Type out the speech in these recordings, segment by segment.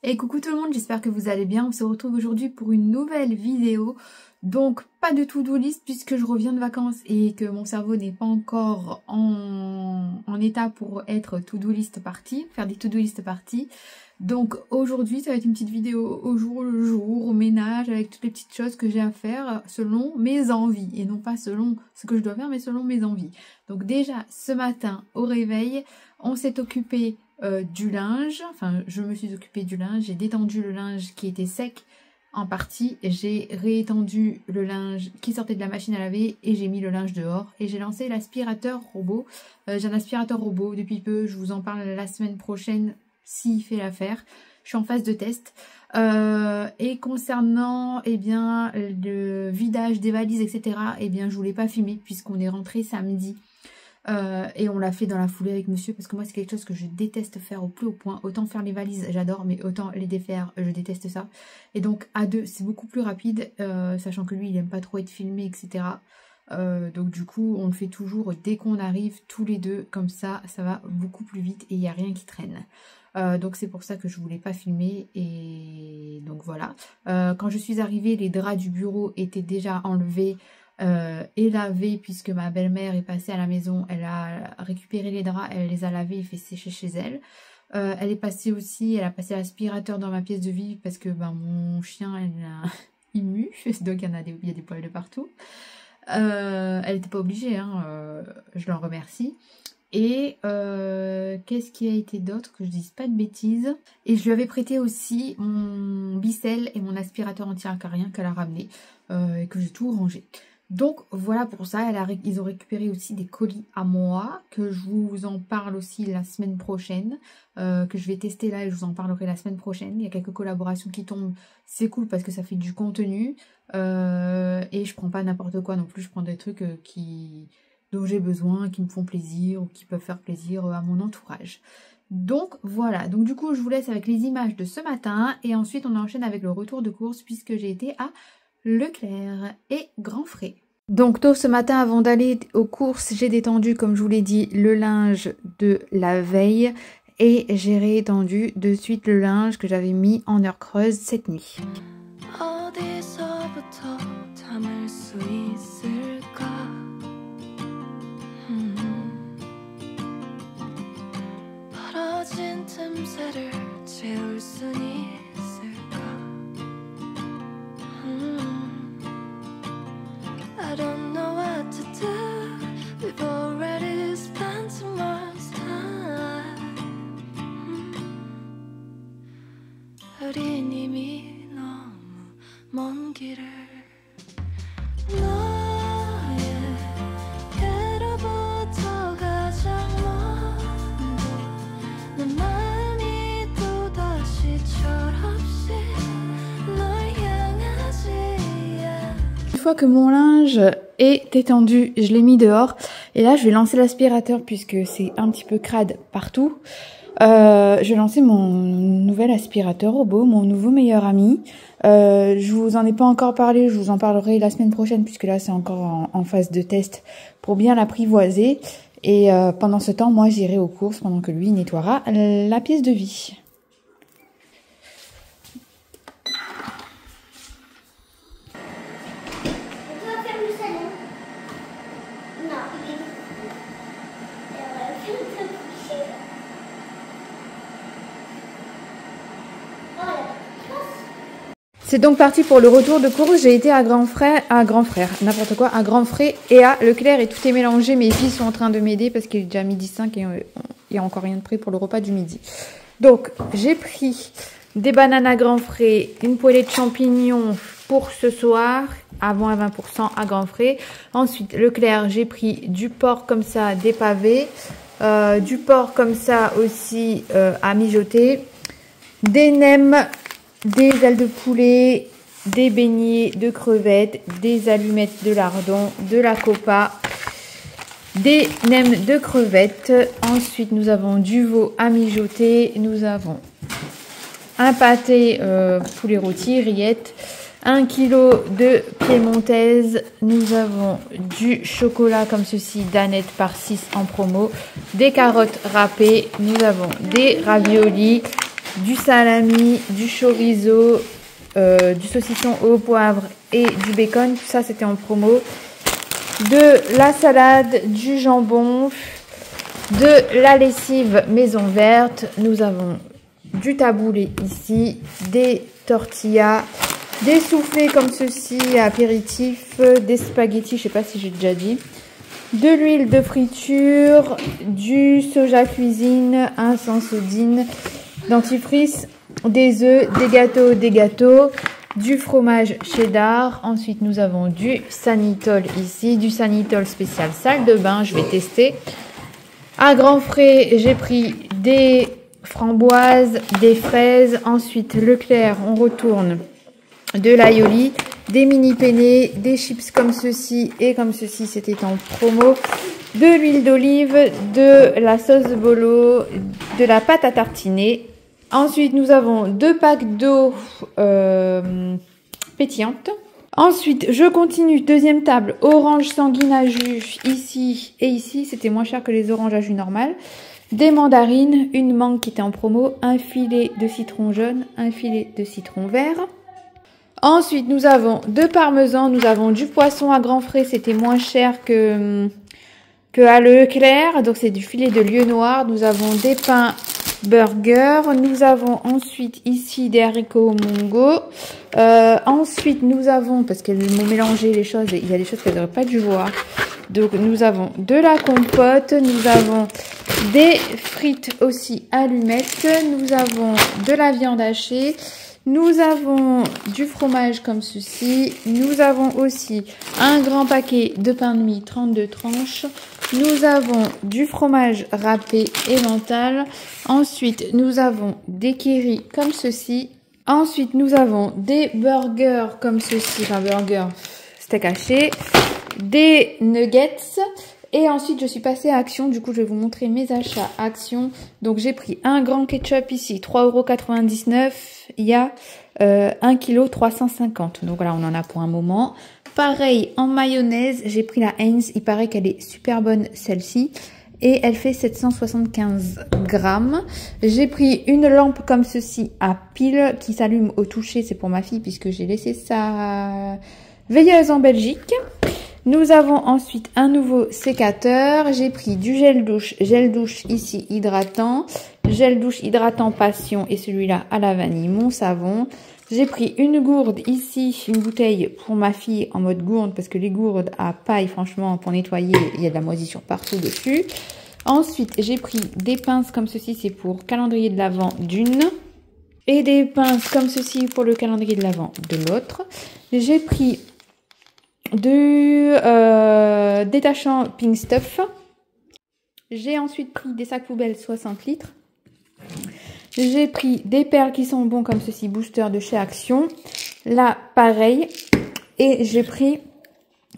Et coucou tout le monde, j'espère que vous allez bien. On se retrouve aujourd'hui pour une nouvelle vidéo. Donc pas de to-do list puisque je reviens de vacances et que mon cerveau n'est pas encore en état pour être to-do list party, faire des to-do list party. Donc aujourd'hui ça va être une petite vidéo au jour le jour, au ménage, avec toutes les petites choses que j'ai à faire selon mes envies. Et non pas selon ce que je dois faire mais selon mes envies. Donc déjà ce matin au réveil, on s'est occupé du linge, enfin je me suis occupée du linge, j'ai détendu le linge qui était sec en partie, j'ai réétendu le linge qui sortait de la machine à laver et j'ai mis le linge dehors et j'ai lancé l'aspirateur robot. J'ai un aspirateur robot depuis peu, je vous en parle la semaine prochaine s'il fait l'affaire. Je suis en phase de test. Et concernant le vidage des valises, etc., je voulais pas filmer puisqu'on est rentré samedi. Et on l'a fait dans la foulée avec monsieur parce que moi c'est quelque chose que je déteste faire au plus haut point. Autant faire les valises j'adore, mais autant les défaire je déteste ça. Et donc à deux c'est beaucoup plus rapide, sachant que lui il aime pas trop être filmé, etc. Donc du coup on le fait toujours dès qu'on arrive tous les deux, comme ça ça va beaucoup plus vite et il n'y a rien qui traîne. Donc c'est pour ça que je voulais pas filmer et donc voilà. Quand je suis arrivée, les draps du bureau étaient déjà enlevés et lavés puisque ma belle-mère est passée à la maison, elle a récupéré les draps, elle les a lavés et fait sécher chez elle. Elle est passée aussi, elle a passé l'aspirateur dans ma pièce de vie parce que mon chien il mue, donc il y a des poils de partout. Elle n'était pas obligée, je l'en remercie. Et qu'est-ce qui a été d'autre, que je dise pas de bêtises. Et je lui avais prêté aussi mon Bicel et mon aspirateur anti-acarien qu'elle a ramené et que j'ai tout rangé. Donc voilà pour ça, ils ont récupéré aussi des colis à moi, que je vous en parle aussi la semaine prochaine, que je vais tester là et je vous en parlerai la semaine prochaine. Il y a quelques collaborations qui tombent, c'est cool parce que ça fait du contenu et je prends pas n'importe quoi non plus, je prends des trucs dont j'ai besoin, qui me font plaisir ou qui peuvent faire plaisir à mon entourage. Donc voilà, donc du coup je vous laisse avec les images de ce matin et ensuite on enchaîne avec le retour de course puisque j'ai été à Leclerc et Grand Frais. Donc tôt ce matin avant d'aller aux courses, j'ai détendu comme je vous l'ai dit le linge de la veille et j'ai réétendu de suite le linge que j'avais mis en heure creuse cette nuit. I don't know what to do. We've already spent so much time. 우린 이미 너무 먼 길을 너에게로부터 가장 먼저 내 마음이 또다시 철없이 널 향하지 않아. Une fois que mon linge est étendu, je l'ai mis dehors et là je vais lancer l'aspirateur puisque c'est un petit peu crade partout. Je vais lancer mon nouvel aspirateur robot, mon nouveau meilleur ami. Je vous en ai pas encore parlé, je vous en parlerai la semaine prochaine puisque là c'est encore en phase de test pour bien l'apprivoiser. Et pendant ce temps, moi j'irai aux courses pendant que lui nettoiera la pièce de vie. C'est donc parti pour le retour de course. J'ai été à Grand Frais et à Leclerc et tout est mélangé. Mes filles sont en train de m'aider parce qu'il est déjà midi 5 et il n'y a encore rien de prêt pour le repas du midi. Donc j'ai pris des bananes à Grand Frais, une poêlée de champignons pour ce soir, avant à 20% à Grand Frais. Ensuite Leclerc, j'ai pris du porc comme ça dépavé, du porc comme ça aussi à mijoter, des nems, des ailes de poulet, des beignets de crevettes, des allumettes de lardon, de la copa, des nems de crevettes. Ensuite, nous avons du veau à mijoter. Nous avons un pâté poulet rôti, rillettes, 1 kg de piémontaise. Nous avons du chocolat comme ceci, Danette par 6 en promo, des carottes râpées. Nous avons des raviolis, du salami, du chorizo, du saucisson au poivre et du bacon. Tout ça, c'était en promo. De la salade, du jambon, de la lessive maison verte. Nous avons du taboulé ici, des tortillas, des soufflés comme ceci, apéritifs, des spaghettis, je sais pas si j'ai déjà dit, de l'huile de friture, du soja cuisine, un Sensodyne, dentifrice, des œufs, des gâteaux, du fromage cheddar. Ensuite, nous avons du Sanitol ici, du Sanitol spécial salle de bain, je vais tester. À grands frais, j'ai pris des framboises, des fraises. Ensuite, Leclerc, on retourne de l'aioli, des mini penne, des chips comme ceci et comme ceci, c'était en promo, de l'huile d'olive, de la sauce bolo, de la pâte à tartiner. Ensuite, nous avons 2 packs d'eau pétillante. Ensuite, je continue, deuxième table, orange sanguine à jus, ici et ici, c'était moins cher que les oranges à jus normales. Des mandarines, une mangue qui était en promo, un filet de citron jaune, un filet de citron vert. Ensuite, nous avons 2 parmesans, nous avons du poisson à grands frais, c'était moins cher que à Leclerc, donc c'est du filet de lieu noir. Nous avons des pains burger, nous avons ensuite ici des haricots mongo. Ensuite, nous avons, parce qu'elles m'ont mélangé les choses, il y a des choses qu'elles n'auraient pas dû voir. Donc, nous avons de la compote, nous avons des frites aussi allumettes, nous avons de la viande hachée. Nous avons du fromage comme ceci. Nous avons aussi un grand paquet de pain de mie 32 tranches. Nous avons du fromage râpé emmental. Ensuite, nous avons des kéris comme ceci. Ensuite, nous avons des burgers comme ceci. Enfin, burger steak haché. Des nuggets. Et ensuite, je suis passée à Action. Du coup, je vais vous montrer mes achats Action. Donc, j'ai pris un grand ketchup ici, 3,99 €. Il y a 1 kg 350. Donc, voilà, on en a pour un moment. Pareil, en mayonnaise, j'ai pris la Heinz. Il paraît qu'elle est super bonne, celle-ci. Et elle fait 775 grammes. J'ai pris une lampe comme ceci à pile qui s'allume au toucher. C'est pour ma fille puisque j'ai laissé sa veilleuse en Belgique. Nous avons ensuite un nouveau sécateur. J'ai pris du gel douche ici hydratant, gel douche hydratant passion et celui-là à la vanille, mon savon. J'ai pris une gourde ici, une bouteille pour ma fille en mode gourde parce que les gourdes à paille, franchement, pour nettoyer, il y a de la moisissure partout dessus. Ensuite, j'ai pris des pinces comme ceci, c'est pour calendrier de l'Avent d'une. Et des pinces comme ceci pour le calendrier de l'Avent de l'autre. J'ai pris du détachant Pink Stuff. J'ai ensuite pris des sacs poubelles 60 litres. J'ai pris des perles qui sont bons comme ceci, booster de chez Action. Là, pareil. Et j'ai pris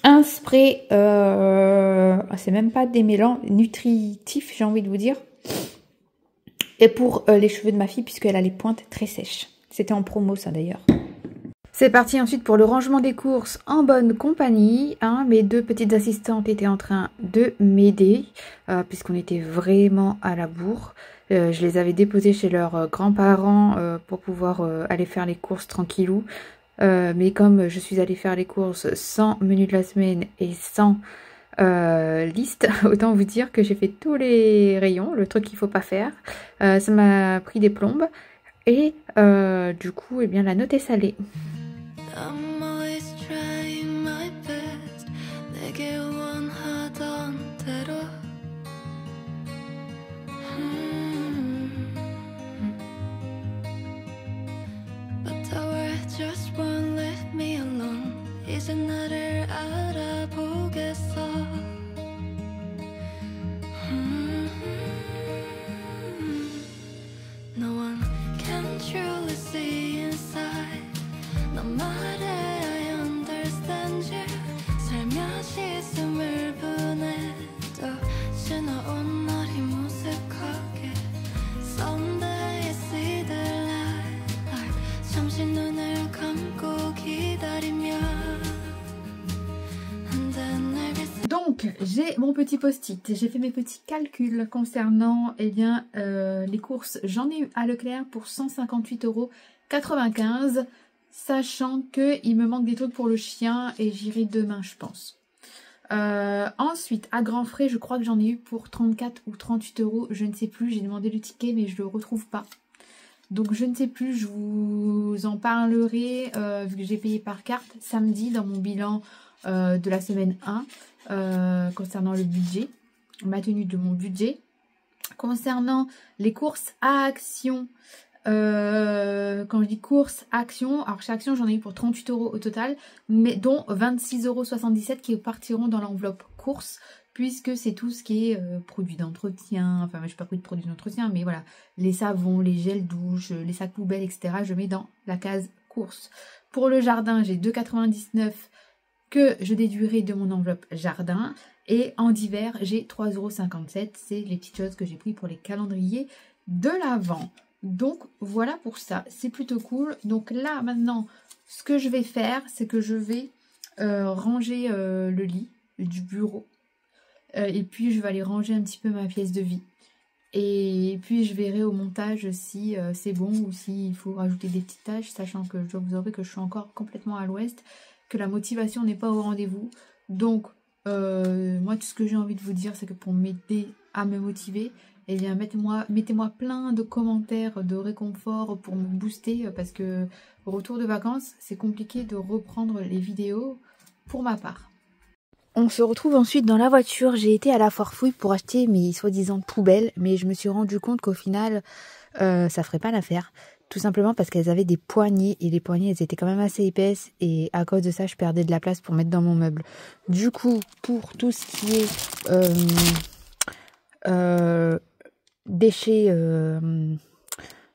un spray, c'est même pas démêlant, nutritif, j'ai envie de vous dire. Et pour les cheveux de ma fille, puisqu'elle a les pointes très sèches. C'était en promo ça d'ailleurs. C'est parti ensuite pour le rangement des courses en bonne compagnie. Hein. Mes 2 petites assistantes étaient en train de m'aider puisqu'on était vraiment à la bourre. Je les avais déposées chez leurs grands-parents pour pouvoir aller faire les courses tranquillou. Mais comme je suis allée faire les courses sans menu de la semaine et sans liste, autant vous dire que j'ai fait tous les rayons, le truc qu'il faut pas faire. Ça m'a pris des plombes et du coup, eh bien, la note est salée. I'm always trying my best. 내게 원하던 대로. But the world just won't let me alone. 이제 나를 알아보겠어. No one can truly see inside. 너 말해 I understand you. 살며시 숨을 보내도 지나온 날이 무색하게. Someday I see the light. 잠시 눈을 감고 기다리며 And then 날 Donc, j'ai mon petit post-it, j'ai fait mes petits calculs concernant eh bien, les courses. J'en ai eu à Leclerc pour 158,95 €, sachant qu'il me manque des trucs pour le chien et j'irai demain, je pense. Ensuite, à grands frais, je crois que j'en ai eu pour 34 ou 38 €, je ne sais plus, j'ai demandé le ticket mais je ne le retrouve pas. Donc je ne sais plus, je vous en parlerai vu que j'ai payé par carte samedi dans mon bilan de la semaine 1 concernant le budget, ma tenue de mon budget. Concernant les courses à Action, quand je dis courses à Action, alors chez Action j'en ai eu pour 38 € au total, mais dont 26,77 € qui partiront dans l'enveloppe courses, puisque c'est tout ce qui est produits d'entretien, enfin je n'ai pas pris de produits d'entretien, mais voilà, les savons, les gels douche, les sacs poubelles, etc. je mets dans la case courses. Pour le jardin, j'ai 2,99 € que je déduirai de mon enveloppe jardin. Et en divers, j'ai 3,57 €. C'est les petites choses que j'ai pris pour les calendriers de l'Avent. Donc voilà pour ça, c'est plutôt cool. Donc là maintenant, ce que je vais faire, c'est que je vais ranger le lit du bureau. Et puis je vais aller ranger un petit peu ma pièce de vie. Et puis je verrai au montage si c'est bon ou s'il faut rajouter des petites tâches, sachant que je dois vous avouer que je suis encore complètement à l'ouest, que la motivation n'est pas au rendez-vous. Donc moi tout ce que j'ai envie de vous dire, c'est que pour m'aider à me motiver, eh bien mettez-moi plein de commentaires de réconfort pour me booster, parce que au retour de vacances, c'est compliqué de reprendre les vidéos pour ma part. On se retrouve ensuite dans la voiture. J'ai été à la foire fouille pour acheter mes soi-disant poubelles, mais je me suis rendu compte qu'au final, ça ferait pas l'affaire. Tout simplement parce qu'elles avaient des poignées, et les poignées, elles étaient quand même assez épaisses, et à cause de ça, je perdais de la place pour mettre dans mon meuble. Du coup, pour tout ce qui est déchets,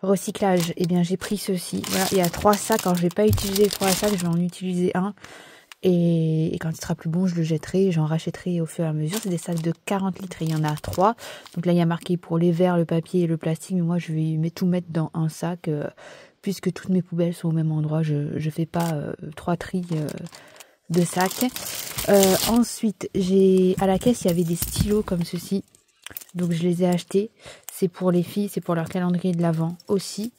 recyclage, eh bien j'ai pris ceci. Voilà, il y a 3 sacs. Alors je vais pas utiliser les 3 sacs, je vais en utiliser un. Et quand il sera plus bon, je le jetterai, j'en rachèterai au fur et à mesure. C'est des sacs de 40 litres et il y en a 3. Donc là, il y a marqué pour les verres, le papier et le plastique. Mais moi, je vais tout mettre dans un sac, puisque toutes mes poubelles sont au même endroit. Je ne fais pas 3 tris de sacs. Ensuite, à la caisse, il y avait des stylos comme ceci. Donc je les ai achetés. C'est pour les filles, c'est pour leur calendrier de l'Avent aussi.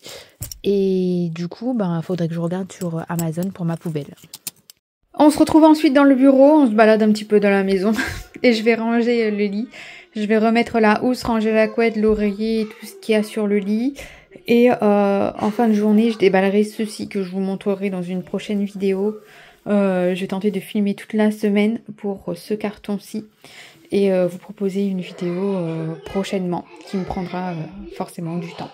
Et du coup, il faudrait que je regarde sur Amazon pour ma poubelle. On se retrouve ensuite dans le bureau, on se balade un petit peu dans la maison et je vais ranger le lit. Je vais remettre la housse, ranger la couette, l'oreiller et tout ce qu'il y a sur le lit. Et en fin de journée, je déballerai ceci que je vous montrerai dans une prochaine vidéo. Je vais tenter de filmer toute la semaine pour ce carton-ci et vous proposer une vidéo prochainement qui me prendra forcément du temps.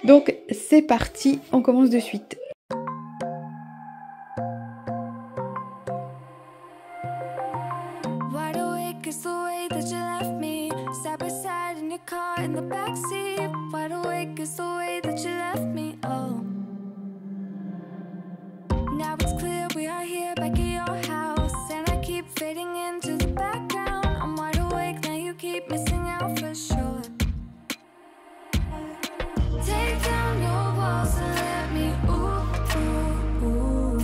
Donc c'est parti, on commence de suite. In the backseat, wide awake is the way that you left me. Oh, now it's clear we are here back at your house, and I keep fading into the background. I'm wide awake now, you keep missing out for sure. Take down your walls and let me ooh, ooh, ooh.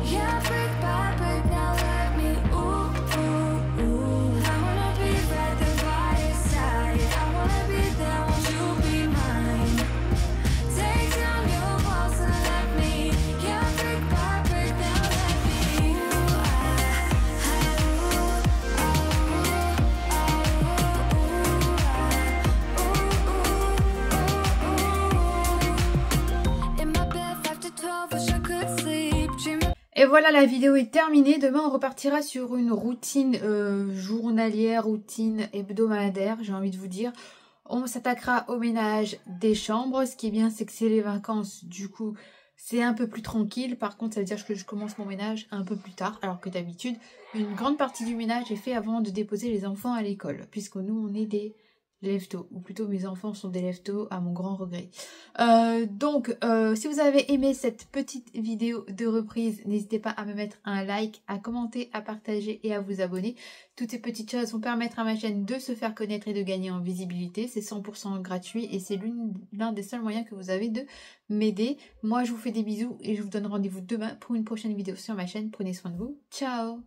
Yeah, brick by brick, now let me ooh, ooh, ooh. I wanna be right there by your side. I wanna be there, won't you be mine? Take down your walls and let me, yeah, brick by brick, now let me ooh, in my bed 5 to 12, wish I could sleep, dreaming. Et voilà, la vidéo est terminée. Demain, on repartira sur une routine journalière, routine hebdomadaire, j'ai envie de vous dire. On s'attaquera au ménage des chambres. Ce qui est bien, c'est que c'est les vacances. Du coup, c'est un peu plus tranquille. Par contre, ça veut dire que je commence mon ménage un peu plus tard. Alors que d'habitude, une grande partie du ménage est fait avant de déposer les enfants à l'école. Puisque nous, on est des lève-tôt, ou plutôt mes enfants sont des lève-tôt à mon grand regret. Donc si vous avez aimé cette petite vidéo de reprise, n'hésitez pas à me mettre un like, à commenter, à partager et à vous abonner. Toutes ces petites choses vont permettre à ma chaîne de se faire connaître et de gagner en visibilité. C'est 100% gratuit et c'est l'un des seuls moyens que vous avez de m'aider. Moi je vous fais des bisous et je vous donne rendez-vous demain pour une prochaine vidéo sur ma chaîne. Prenez soin de vous. Ciao!